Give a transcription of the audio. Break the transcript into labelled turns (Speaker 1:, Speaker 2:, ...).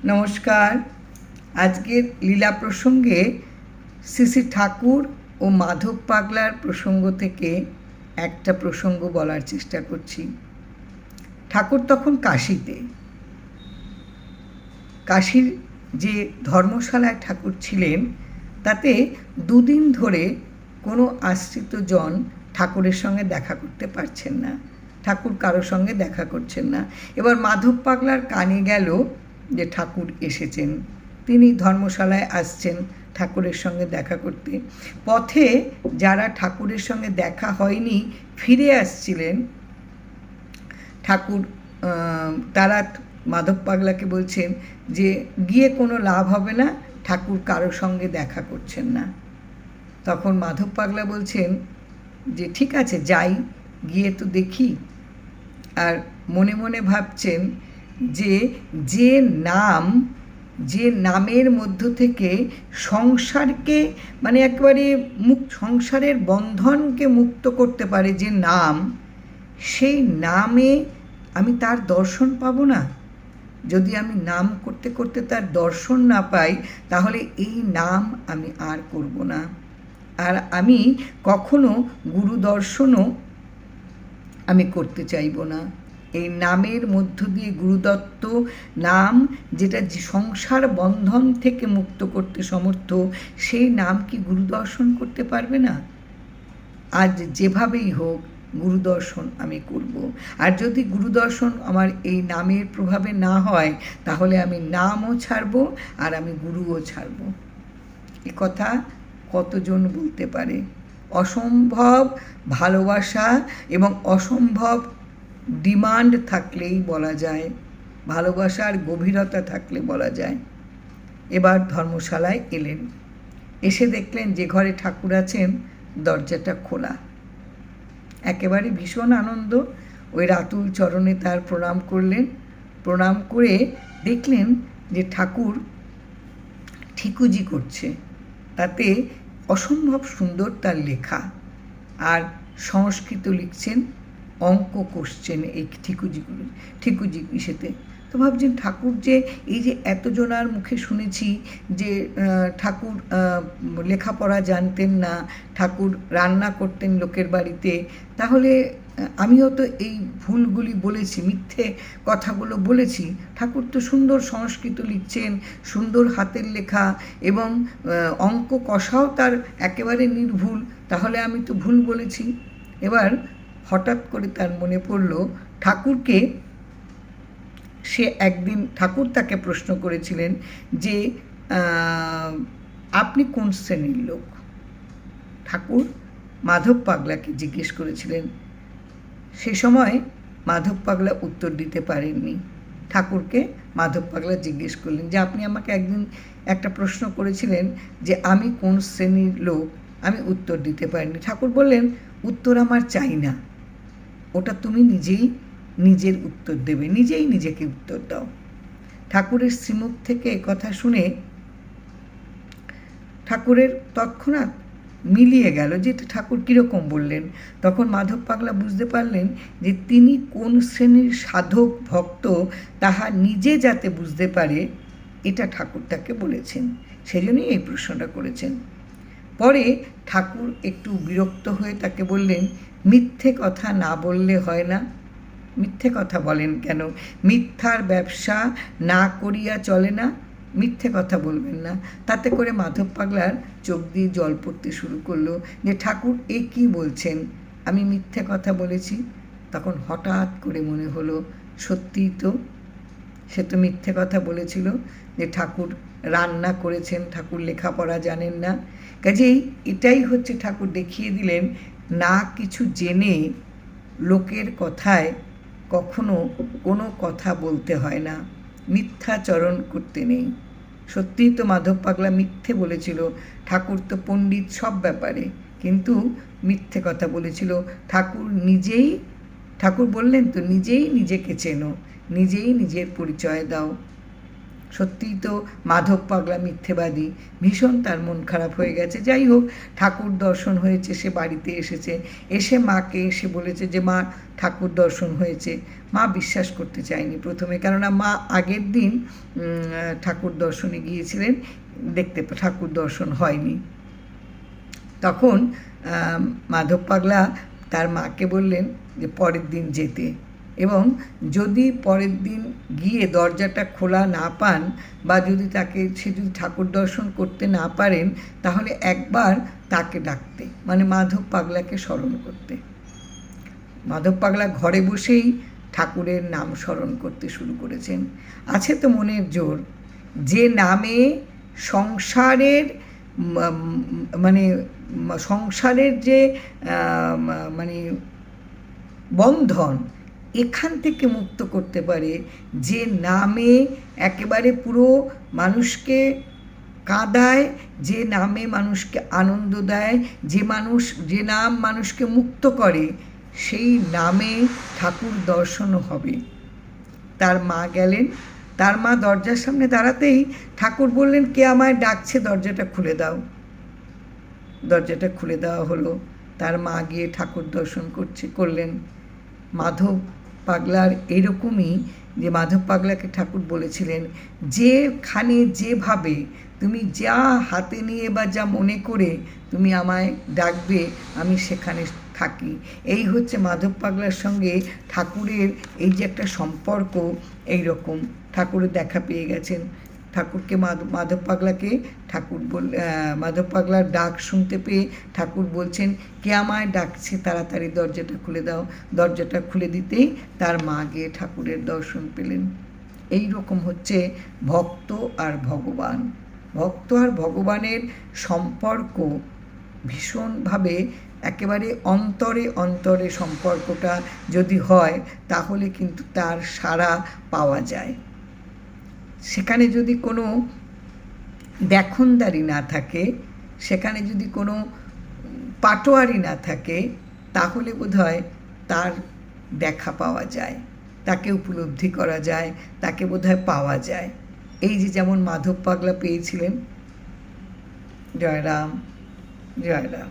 Speaker 1: নমস্কার। আজকের লীলা প্রসঙ্গে শ্রী ঠাকুর ও মাধব পাগলার প্রসঙ্গ থেকে একটা প্রসঙ্গ বলার চেষ্টা করছি। ঠাকুর তখন কাশীতে, কাশীর যে ধর্মশালায় ঠাকুর ছিলেন তাতে দুদিন ধরে কোনো আশ্রিত জন ঠাকুরের সঙ্গে দেখা করতে পারছেন না, ঠাকুর কারোর সঙ্গে দেখা করছেন না। এবার মাধব পাগলার কানে গেল যে ঠাকুর এসেছেন, তিনি ধর্মশালায় আসছেন ঠাকুরের সঙ্গে দেখা করতে। পথে যারা ঠাকুরের সঙ্গে দেখা হয়নি ফিরে আসছিলেন, ঠাকুর তারা মাধব পাগলাকে বলছেন যে গিয়ে কোনো লাভ হবে না, ঠাকুর কারোর সঙ্গে দেখা করছেন না। তখন মাধব পাগলা বলছেন যে ঠিক আছে, যাই, গিয়ে তো দেখি। আর মনে মনে ভাবছেন যে যে নামের মধ্য থেকে সংসারকে একেবারে সংসারের বন্ধনকে মুক্ত করতে পারে, যে নাম, সেই নামে আমি তার দর্শন পাবো না। যদি আমি নাম করতে করতে তার দর্শন না পাই, তাহলে এই নাম আমি আর করব না। আর আমি কখনো গুরু দর্শনও আমি করতে চাইব না। এই নামের মধ্য দিয়ে গুরুদত্ত নাম, যেটা সংসার বন্ধন থেকে মুক্ত করতে সমর্থ, সেই নাম কি গুরুদর্শন করতে পারবে না? আজ যেভাবেই হোক গুরুদর্শন আমি করব। আর যদি গুরুদর্শন আমার এই নামের প্রভাবে না হয়, তাহলে আমি নামও ছাড়ব আর আমি গুরুও ছাড়ব। এ কথা কতজন বলতে পারে? অসম্ভব ভালোবাসা এবং অসম্ভব ডিমান্ড থাকলেই বলা যায়, ভালোবাসার গভীরতা থাকলে বলা যায়। এবার ধর্মশালায় এলেন, এসে দেখলেন যে ঘরে ঠাকুর আছেন দরজাটা খোলা। একেবারে ভীষণ আনন্দ। ওই রাতুল চরণে তার প্রণাম করলেন। প্রণাম করে দেখলেন যে ঠাকুর ঠিকুজি করছে, তাতে অসম্ভব সুন্দর তার লেখা, আর সংস্কৃত লিখছেন, অঙ্ক কষছেন এই ঠিকুজি ইসেতে। তো ভাবছেন ঠাকুর যে এই যে এতজনার মুখে শুনেছি যে ঠাকুর লেখাপড়া জানতেন না, ঠাকুর রান্না করতেন লোকের বাড়িতে, তাহলে আমিও তো এই ভুলগুলি বলেছি, মিথ্যে কথাগুলো বলেছি। ঠাকুর তো সুন্দর সংস্কৃত লিখছেন, সুন্দর হাতের লেখা, এবং অঙ্ক কষাও তার একেবারে নির্ভুল, তাহলে আমি তো ভুল বলেছি। এবার হঠাৎ করে তার মনে পড়ল ঠাকুরকে সে একদিন, ঠাকুর তাকে প্রশ্ন করেছিলেন যে আপনি কোন শ্রেণীর লোক? ঠাকুর মাধব পাগলাকে জিজ্ঞেস করেছিলেন। সে সময় মাধব পাগলা উত্তর দিতে পারেননি। ঠাকুরকে মাধব পাগলা জিজ্ঞেস করলেন যে আপনি আমাকে একদিন একটা প্রশ্ন করেছিলেন যে আমি কোন শ্রেণীর লোক, আমি উত্তর দিতে পারিনি। ঠাকুর বললেন উত্তর আমার চাই না, ওটা তুমি নিজেই নিজের উত্তর দেবে, নিজেই নিজেকে উত্তর দাও। ঠাকুরের শ্রীমুখ থেকে কথা শুনে ঠাকুরের তৎক্ষণাৎ মিলিয়ে গেল যে ঠাকুর কীরকম বললেন। তখন মাধব পাগলা বুঝতে পারলেন যে তিনি কোন শ্রেণীর সাধক ভক্ত তাহা নিজে যাতে বুঝতে পারে, এটা ঠাকুর তাকে বলেছেন, সেজন্যই এই প্রশ্নটা করেছেন। পরে ঠাকুর একটু বিরক্ত হয়ে তাকে বললেন, মিথ্যে কথা না বললে হয় না? মিথ্যে কথা বলেন কেন? মিথ্যার ব্যবসা না করিয়া চলে না, মিথ্যে কথা বলবেন না। তাতে করে মাধব পাগলার চোখ দিয়ে জল পড়তে শুরু করলো যে ঠাকুর এ কী বলছেন, আমি মিথ্যে কথা বলেছি? তখন হঠাৎ করে মনে হলো সত্যিই তো, সে তো মিথ্যে কথা বলেছিল যে ঠাকুর রান্না করেছেন, ঠাকুর লেখাপড়া জানেন না। কাজেই এটাই হচ্ছে ঠাকুর দেখিয়ে দিলেন, না কিছু জেনে লোকের কথায় কখনো কোনো কথা বলতে হয় না, মিথ্যাচরণ করতে নেই। সত্যিই তো মাধব পাগলা মিথ্যে বলেছিল, ঠাকুর তো পণ্ডিত সব ব্যাপারে, কিন্তু মিথ্যে কথা বলেছিল। ঠাকুর বললেন তো নিজেই নিজেকে চেনো, নিজেই নিজের পরিচয় দাও। সত্যিই তো মাধব পাগলা মিথ্যেবাদী, ভীষণ তার মন খারাপ হয়ে গেছে। যাই হোক, ঠাকুর দর্শন হয়েছে, সে বাড়িতে এসেছে, এসে মাকে এসে বলেছে যে মা ঠাকুর দর্শন হয়েছে। মা বিশ্বাস করতে চায়নি প্রথমে, কেননা মা আগের দিন ঠাকুর দর্শনে গিয়েছিলেন, ঠাকুর দর্শন হয়নি। তখন মাধব পাগলা তার মাকে বললেন যে পরের দিন যেতে, এবং যদি পরের দিন গিয়ে দরজাটা খোলা না পান বা যদি সে যদি ঠাকুর দর্শন করতে না পারেন, তাহলে একবার তাকে ডাকতে, মানে মাধব পাগলাকে স্মরণ করতে। মাধব পাগলা ঘরে বসেই ঠাকুরের নাম স্মরণ করতে শুরু করেছেন। আছে তো মনের জোর, যে নামে সংসারের মানে সংসারের যে মানে বন্ধন, এখান থেকে মুক্ত করতে পারে, যে নামে একেবারে পুরো মানুষকে কাঁদায়, যে নামে মানুষকে আনন্দ দেয়, যে নাম মানুষকে মুক্ত করে, সেই নামে ঠাকুর দর্শন হবে। তার মা গেলেন, তার মা দরজার সামনে দাঁড়াতেই ঠাকুর বললেন, কে আমায় ডাকছে, দরজাটা খুলে দাও। দরজাটা খুলে দেওয়া হলো। তার মা গিয়ে ঠাকুর দর্শন করলেন। মাধব পাগলার এরকমই, যে মাধব পাগলাকে ঠাকুর বলেছিলেন, যেখানে যেভাবে তুমি যা হাতে নিয়ে বা যা মনে করে তুমি আমায় ডাকবে, আমি সেখানে থাকি। এই হচ্ছে মাধব পাগলার সঙ্গে ঠাকুরের এই যে একটা সম্পর্ক, এই রকম ঠাকুরের দেখা পেয়ে গেছেন। ঠাকুরকে মাধব পাগলাকে মাধব পাগলার ডাক শুনতে পেয়ে ঠাকুর বলছেন, কে আমায় ডাকছে, তাড়াতাড়ি দরজাটা খুলে দাও। দরজাটা খুলে দিতেই তার মা গিয়ে ঠাকুরের দর্শন পেলেন। এই রকম হচ্ছে ভক্ত আর ভগবান। ভক্ত আর ভগবানের সম্পর্ক ভীষণভাবে একেবারে অন্তরে অন্তরে সম্পর্কটা যদি হয়, তাহলে কিন্তু তার সাড়া পাওয়া যায়। সেখানে যদি কোনো দেখনদারি না থাকে, সেখানে যদি কোনো পাটোয়ারি না থাকে, তাহলে বোধহয় তার দেখা পাওয়া যায়, তাকে উপলব্ধি করা যায়, তাকে বোধহয় পাওয়া যায়। এই যে যেমন মাধব পাগলা পেয়েছিলেন। জয় রাম, জয় রাম।